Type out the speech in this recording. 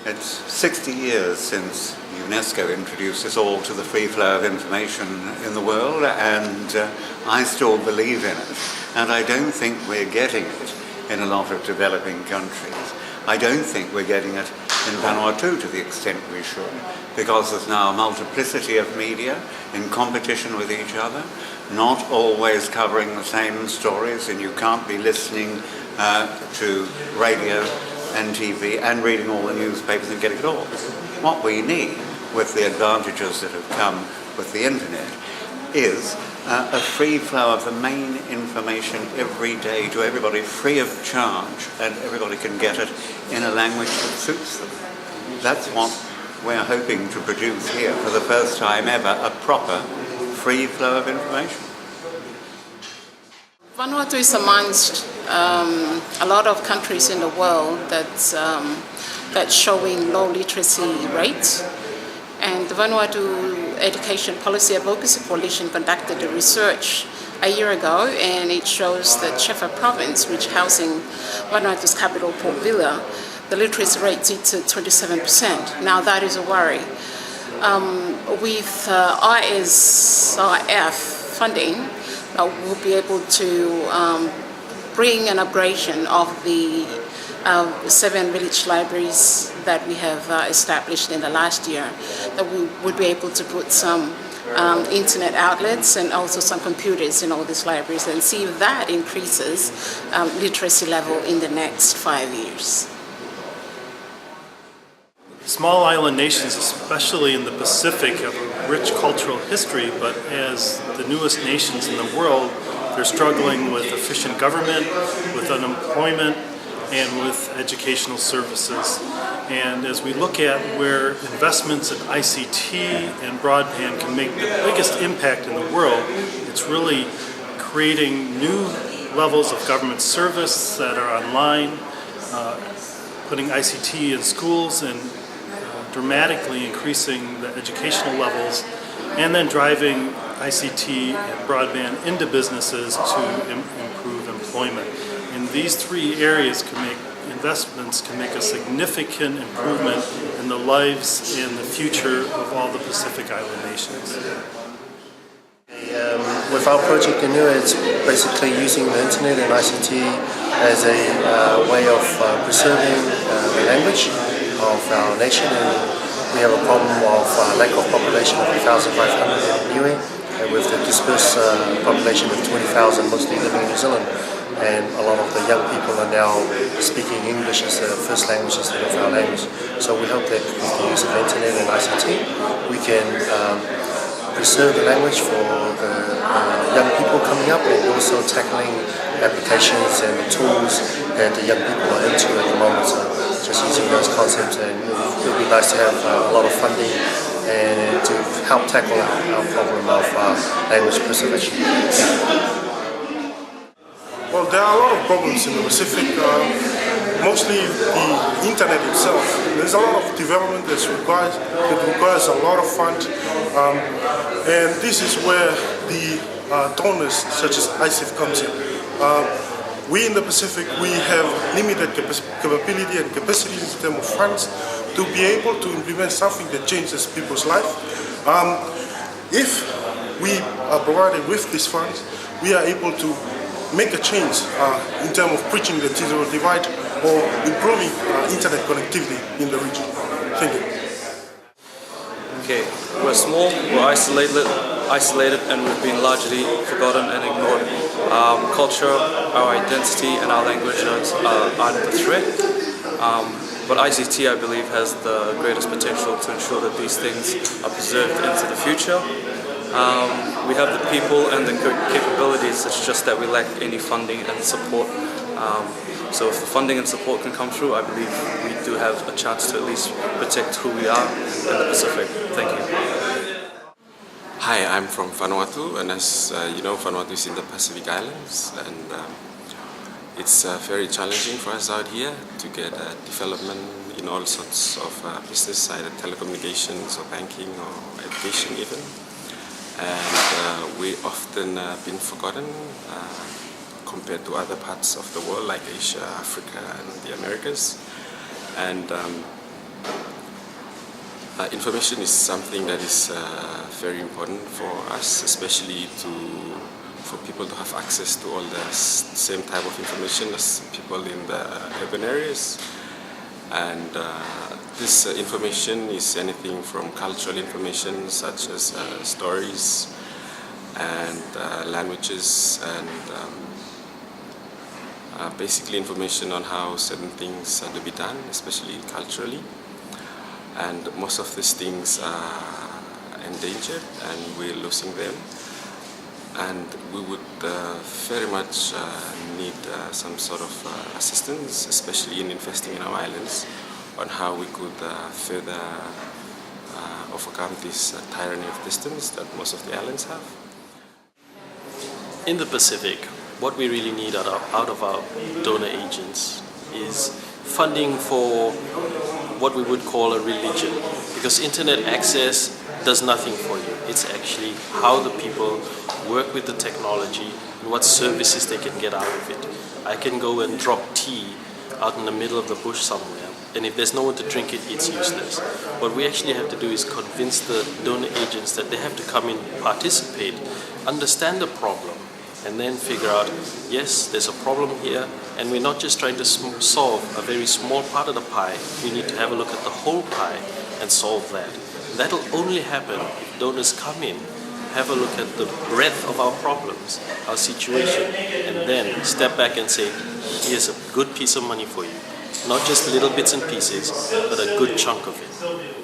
It's 60 years since UNESCO introduced us all to the free flow of information in the world, and I still believe in it. And I don't think we're getting it in a lot of developing countries. I don't think we're getting it in Vanuatu to the extent we should, because there's now a multiplicity of media in competition with each other, not always covering the same stories, and you can't be listening to radio and TV and reading all the newspapers and getting it all. What we need, with the advantages that have come with the internet, is a free flow of the main information every day to everybody, free of charge, and everybody can get it in a language that suits them. That's what we're hoping to produce here for the first time ever, a proper free flow of information. Vanuatu is amongst a lot of countries in the world that's showing low literacy rates. And the Vanuatu Education Policy Advocacy Coalition conducted a research a year ago, and it shows that Shefa Province, which housing Vanuatu's capital, Port Vila, the literacy rate is at 27%. Now that is a worry. With ISIF funding, we'll be able to bring an upgradation of the 7 village libraries that we have established in the last year, that we would be able to put some internet outlets and also some computers in all these libraries, and see if that increases literacy level in the next 5 years. Small island nations, especially in the Pacific, have a rich cultural history, but as the newest nations in the world, they're struggling with efficient government, with unemployment, and with educational services. And as we look at where investments in ICT and broadband can make the biggest impact in the world, it's really creating new levels of government service that are online, putting ICT in schools and dramatically increasing the educational levels, and then driving ICT and broadband into businesses to improve employment. And these three areas investments can make a significant improvement in the lives and the future of all the Pacific Island nations. With our project in Inua, it's basically using the internet and ICT as a way of preserving the language of our nation, and we have a problem of lack of population of 1,500 in Niue, and with the dispersed population of 20,000 mostly living in New Zealand, and a lot of the young people are now speaking English as their first language instead of our language. So we hope that with the use of internet and ICT, we can preserve the language for the young people coming up, and also tackling applications and the tools that the young people are into at the moment. So just using those concepts, and it would be nice to have a lot of funding and to help tackle our problem of language preservation. Well, there are a lot of problems in the Pacific, mostly the internet itself. There's a lot of development that requires a lot of funds, and this is where the donors such as ISIF comes in. We in the Pacific, we have limited capability and capacity in terms of funds to be able to implement something that changes people's life. If we are provided with these funds, we are able to make a change in terms of bridging the digital divide or improving internet connectivity in the region. Thank you. Okay, we're small, we're isolated, and we've been largely forgotten and ignored. Culture, our identity, and our language are under threat. But ICT, I believe, has the greatest potential to ensure that these things are preserved into the future. We have the people and the capabilities, it's just that we lack any funding and support. So if the funding and support can come through, I believe we do have a chance to at least protect who we are in the Pacific. Thank you. Hi, I'm from Vanuatu, and as you know, Vanuatu is in the Pacific Islands, and it's very challenging for us out here to get development in all sorts of business, either telecommunications or banking or education even. And we often been forgotten compared to other parts of the world like Asia, Africa and the Americas. And Information is something that is very important for us, especially for people to have access to all the same type of information as people in the urban areas. And this information is anything from cultural information such as stories and languages and basically information on how certain things are to be done, especially culturally. And most of these things are endangered and we're losing them. And we would very much need some sort of assistance, especially in investing in our islands, on how we could further overcome this tyranny of distance that most of the islands have. In the Pacific, what we really need out of our donor agents is funding for what we would call a religion, because internet access does nothing for you. It's actually how the people work with the technology and what services they can get out of it. I can go and drop tea out in the middle of the bush somewhere, and if there's no one to drink it, it's useless. What we actually have to do is convince the donor agents that they have to come in, participate, understand the problem, and then figure out, yes, there's a problem here, and we're not just trying to solve a very small part of the pie. We need to have a look at the whole pie and solve that. That'll only happen if donors come in, have a look at the breadth of our problems, our situation, and then step back and say, here's a good piece of money for you. Not just little bits and pieces, but a good chunk of it.